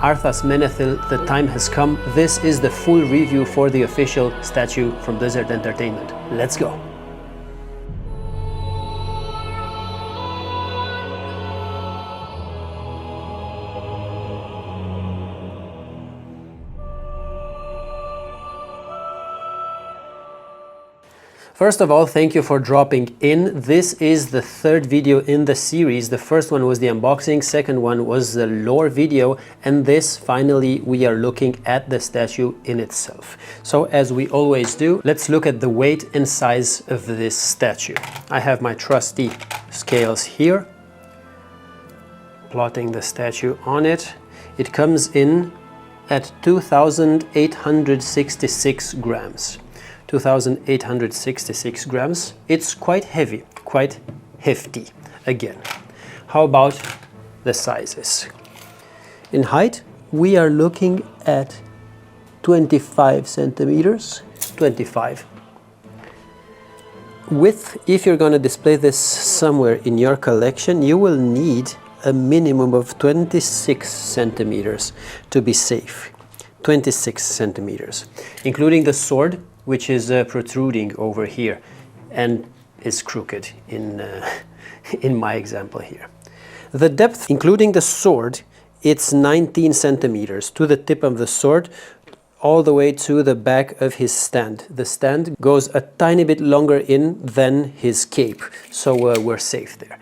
Arthas Menethil, the time has come. This is the full review for the official statue from Blizzard Entertainment. Let's go! First of all, thank you for dropping in. This is the third video in the series. The first one was the unboxing, second one was the lore video, and this, finally, we are looking at the statue in itself. So as we always do, let's look at the weight and size of this statue. I have my trusty scales here, plotting the statue on it. It comes in at 2,866 grams. 2,866 grams. It's quite heavy, quite hefty again. How about the sizes? In height, we are looking at 25 centimeters, 25. Width, if you're going to display this somewhere in your collection, you will need a minimum of 26 centimeters to be safe. 26 centimeters, including the sword, which is protruding over here and is crooked in my example here. The depth, including the sword, it's 19 centimeters to the tip of the sword, all the way to the back of his stand. The stand goes a tiny bit longer in than his cape, so we're safe there.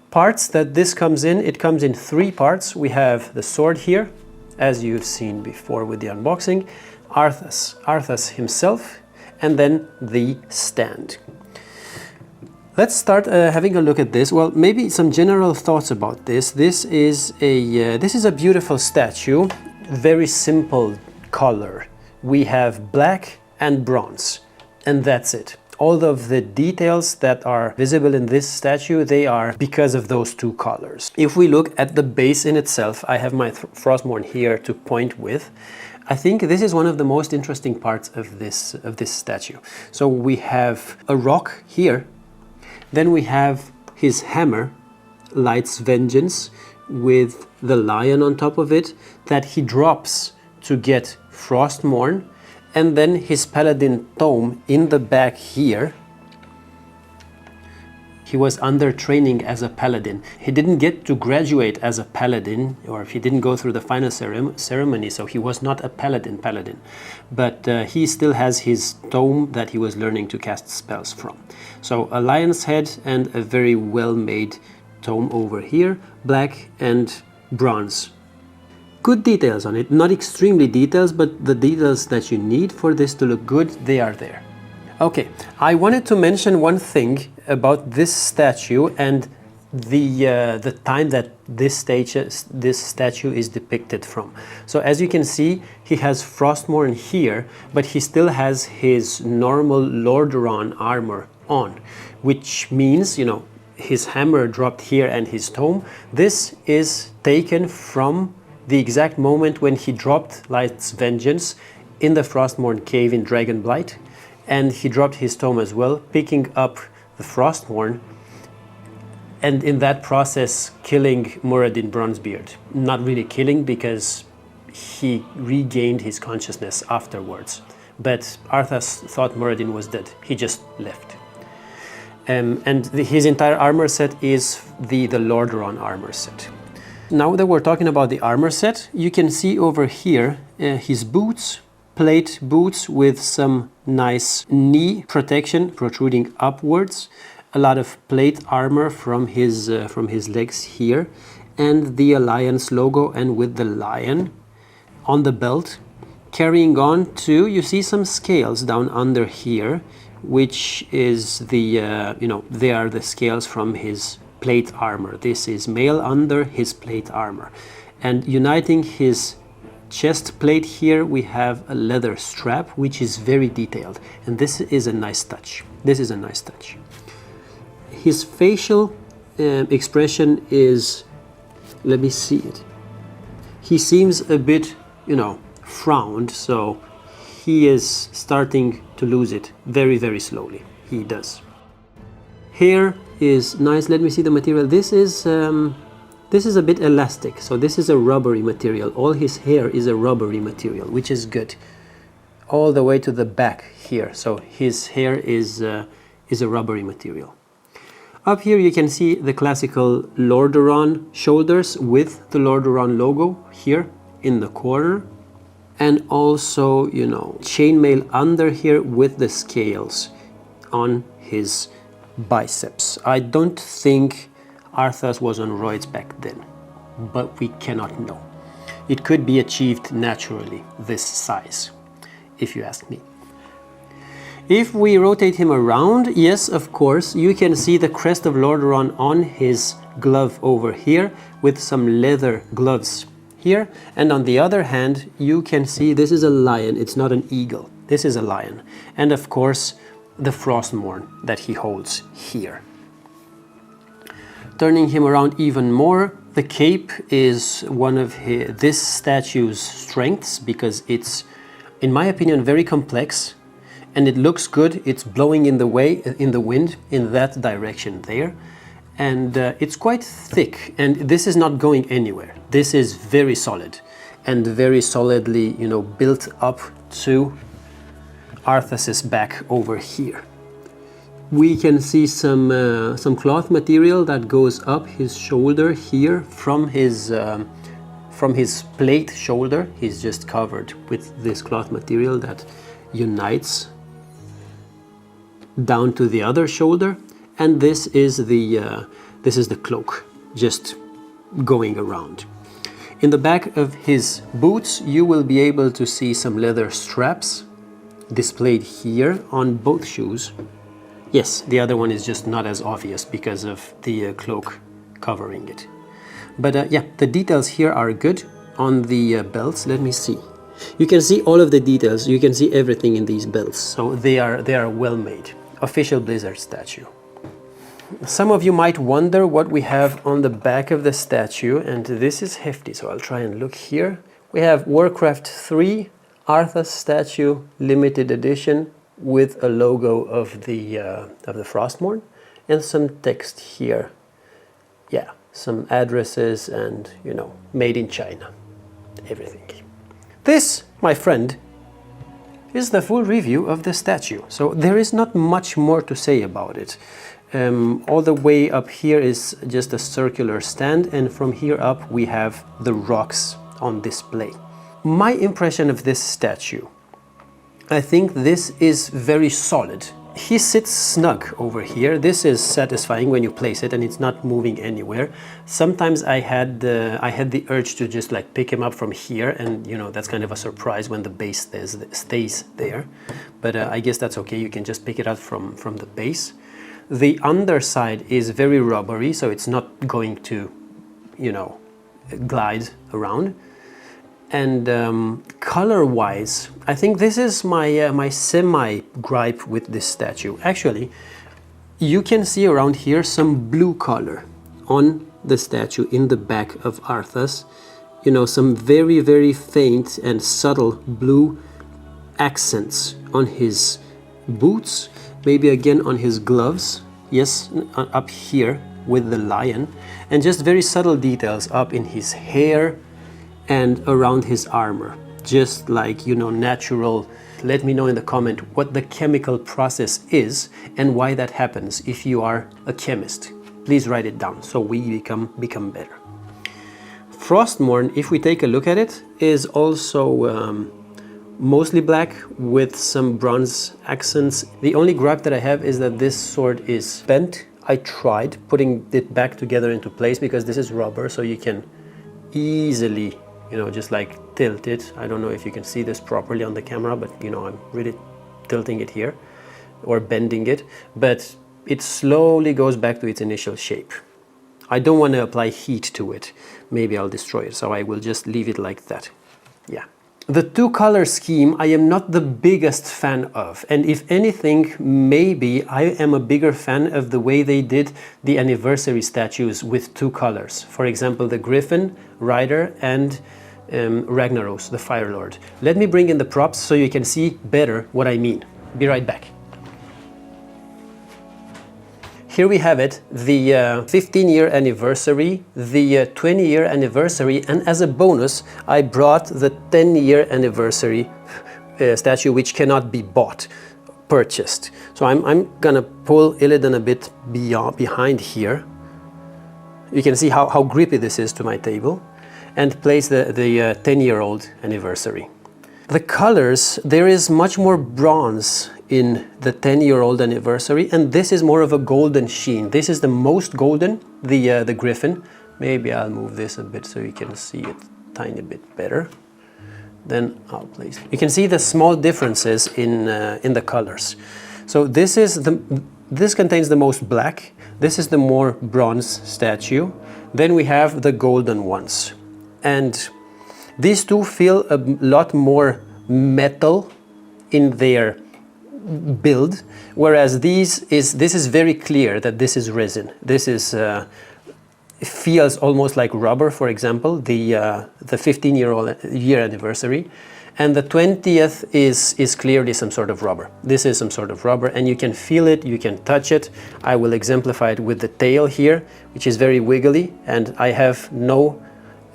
Parts that this comes in, it comes in 3 parts. We have the sword here, as you've seen before with the unboxing, Arthas himself, and then the stand. Let's start having a look at this. Well, maybe some general thoughts about this. This is a beautiful statue, very simple color. We have black and bronze, and that's it. All of the details that are visible in this statue, they are because of those 2 colors. If we look at the base in itself, I have my Frostmourne here to point with. I think this is one of the most interesting parts of this statue. So we have a rock here, then we have his hammer, Light's Vengeance, with the lion on top of it, that he drops to get Frostmourne, and then his paladin tome in the back here. He was under training as a paladin. He didn't get to graduate as a paladin, or he didn't go through the final ceremony, so he was not a paladin. But he still has his tome that he was learning to cast spells from. So a lion's head and a very well-made tome over here, black and bronze. Good details on it, not extremely details, but the details that you need for this to look good, they are there. Okay, I wanted to mention one thing about this statue and the time that this statue is depicted from. So as you can see, he has Frostmourne here, but he still has his normal Lordaeron armor on, which means, you know, his hammer dropped here and his tome. This is taken from the exact moment when he dropped Light's Vengeance in the Frostmourne cave in Dragonblight, and he dropped his tome as well, picking up the Frostmourne, and in that process killing Muradin Bronzebeard. Not really killing, because he regained his consciousness afterwards. But Arthas thought Muradin was dead. He just left. And his entire armor set is the Lordaeron armor set. Now that we're talking about the armor set, you can see over here his boots, plate boots with some nice knee protection protruding upwards, a lot of plate armor from his legs here, and the Alliance logo, and with the lion on the belt. Carrying on to, you see some scales down under here, which is the, they are the scales from his plate armor. This is mail under his plate armor. And uniting his chest plate here, we have a leather strap, which is very detailed. And this is a nice touch. This is a nice touch. His facial expression is, let me see it. He seems a bit, frowned, so he is starting to lose it very, very slowly. He does. Hair is nice. Let me see the material. This is This is a bit elastic, so this is a rubbery material. All his hair is a rubbery material, which is good. All the way to the back here, so his hair is a rubbery material. Up here you can see the classical Lordaeron shoulders with the Lordaeron logo here in the corner. And also, you know, chainmail under here with the scales on his biceps. I don't think Arthas was on roids back then, but we cannot know. It could be achieved naturally, this size, if you ask me. If we rotate him around, yes, of course, you can see the crest of Lordaeron on his glove over here with some leather gloves here. And on the other hand, you can see this is a lion, it's not an eagle. This is a lion. And of course, the Frostmourne that he holds here. Turning him around even more, the cape is one of this statue's strengths because it's, in my opinion, very complex. And it looks good. It's blowing in the wind in that direction there, and it's quite thick. And this is not going anywhere. This is very solid, and very solidly, you know, built up to Arthas's back over here. We can see some cloth material that goes up his shoulder here from his plate shoulder. He's just covered with this cloth material that unites down to the other shoulder, and this is the cloak just going around. In the back of his boots you will be able to see some leather straps displayed here on both shoes. Yes, the other one is just not as obvious because of the cloak covering it. But yeah, the details here are good. On the belts, let me see. You can see all of the details. You can see everything in these belts. So they are well made. Official Blizzard statue. Some of you might wonder what we have on the back of the statue, and this is hefty, so I'll try and look here. We have Warcraft 3 Arthas statue limited edition with a logo of the Frostmourne and some text here. Yeah, some addresses and, you know, made in China. Everything. This, my friend, is the full review of the statue. So there is not much more to say about it. All the way up here is just a circular stand, and from here up we have the rocks on display. My impression of this statue, I think this is very solid. He sits snug over here. This is satisfying when you place it and it's not moving anywhere. Sometimes I had the urge to just like pick him up from here, and you know, that's kind of a surprise when the base stays there. But I guess that's okay. You can just pick it up from the base. The underside is very rubbery, so it's not going to, you know, glide around. And color-wise, I think this is my semi-gripe with this statue. Actually, you can see around here some blue color on the statue in the back of Arthas. You know, some very, very faint and subtle blue accents on his boots, maybe again on his gloves, yes, up here with the lion, and just very subtle details up in his hair and around his armor, just like, you know, natural. Let me know in the comment what the chemical process is and why that happens. If you are a chemist, please write it down so we become better. Frostmourne, if we take a look at it, is also mostly black with some bronze accents. The only gripe that I have is that this sword is bent. I tried putting it back together into place because this is rubber, so you can easily, you know, just like tilt it. I don't know if you can see this properly on the camera, but you know, I'm really tilting it here or bending it, but it slowly goes back to its initial shape. I don't want to apply heat to it. Maybe I'll destroy it, so I will just leave it like that. Yeah. The two color scheme I am not the biggest fan of, and if anything, maybe I am a bigger fan of the way they did the anniversary statues with two colors. For example, the Griffin Rider and Ragnaros, the Fire Lord. Let me bring in the props so you can see better what I mean. Be right back. here we have it, the 15-year anniversary, the 20-year anniversary, and as a bonus, I brought the 10-year anniversary statue, which cannot be bought, purchased. So I'm gonna pull Illidan a bit behind here. You can see how grippy this is to my table, and place the 10-year-old anniversary. The colors, there is much more bronze in the 10-year-old anniversary, and this is more of a golden sheen. This is the most golden, the griffin. Maybe I'll move this a bit so you can see it a tiny bit better. Then I'll place. You can see the small differences in the colors. So this contains the most black. This is the more bronze statue. Then we have the golden ones, and these two feel a lot more metal in their build, whereas this is very clear that this is resin. This is it feels almost like rubber. For example, the 15-year anniversary, and the 20th is clearly some sort of rubber. This is some sort of rubber, and you can feel it, you can touch it. I will exemplify it with the tail here, which is very wiggly, and I have no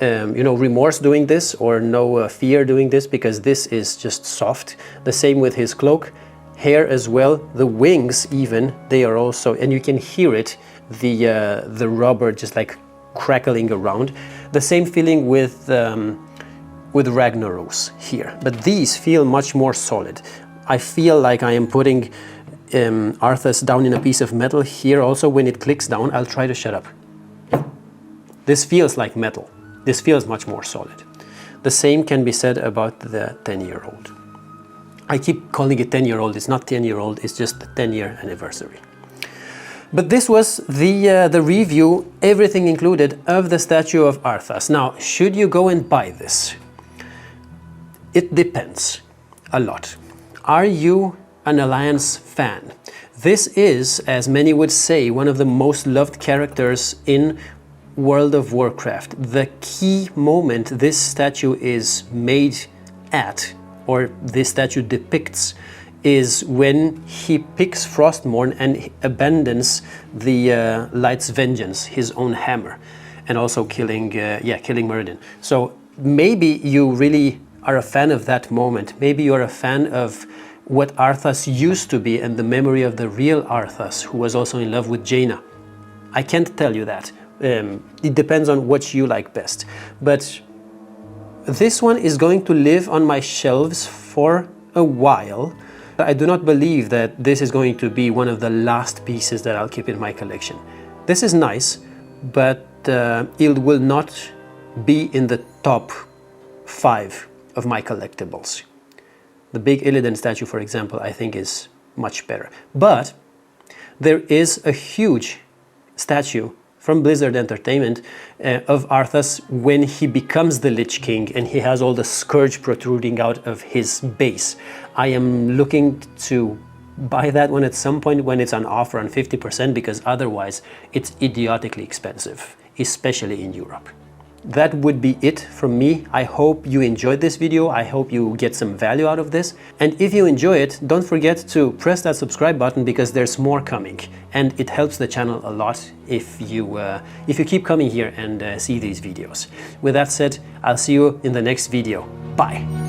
remorse doing this, or no fear doing this, because this is just soft. The same with his cloak, hair as well, the wings even, they are also, and you can hear it, the rubber just like crackling around. The same feeling with Ragnaros here, but these feel much more solid. I feel like I am putting Arthas down in a piece of metal here. Also, when it clicks down, I'll try to shut up. This feels like metal. This feels much more solid. The same can be said about the 10-year-old. I keep calling it 10-year-old. It's not 10-year-old, it's just the 10-year anniversary. But this was the review, everything included, of the statue of Arthas. Now, should you go and buy this? It depends a lot. Are you an Alliance fan? This is, as many would say, one of the most loved characters in World of Warcraft. The key moment this statue is made at, or this statue depicts, is when he picks Frostmourne and abandons the Light's Vengeance, his own hammer, and also killing Muradin. So maybe you really are a fan of that moment. Maybe you're a fan of what Arthas used to be and the memory of the real Arthas, who was also in love with Jaina. I can't tell you that. It depends on what you like best. But this one is going to live on my shelves for a while. I do not believe that this is going to be one of the last pieces that I'll keep in my collection. This is nice, but it will not be in the top 5 of my collectibles. The big Illidan statue, for example, I think is much better. But there is a huge statue from Blizzard Entertainment of Arthas when he becomes the Lich King and he has all the scourge protruding out of his base. I am looking to buy that one at some point when it's on offer on 50%, because otherwise it's idiotically expensive, especially in Europe. That would be it from me. I hope you enjoyed this video. I hope you get some value out of this. And if you enjoy it, don't forget to press that subscribe button, because there's more coming. And it helps the channel a lot if you keep coming here and see these videos. With that said, I'll see you in the next video. Bye.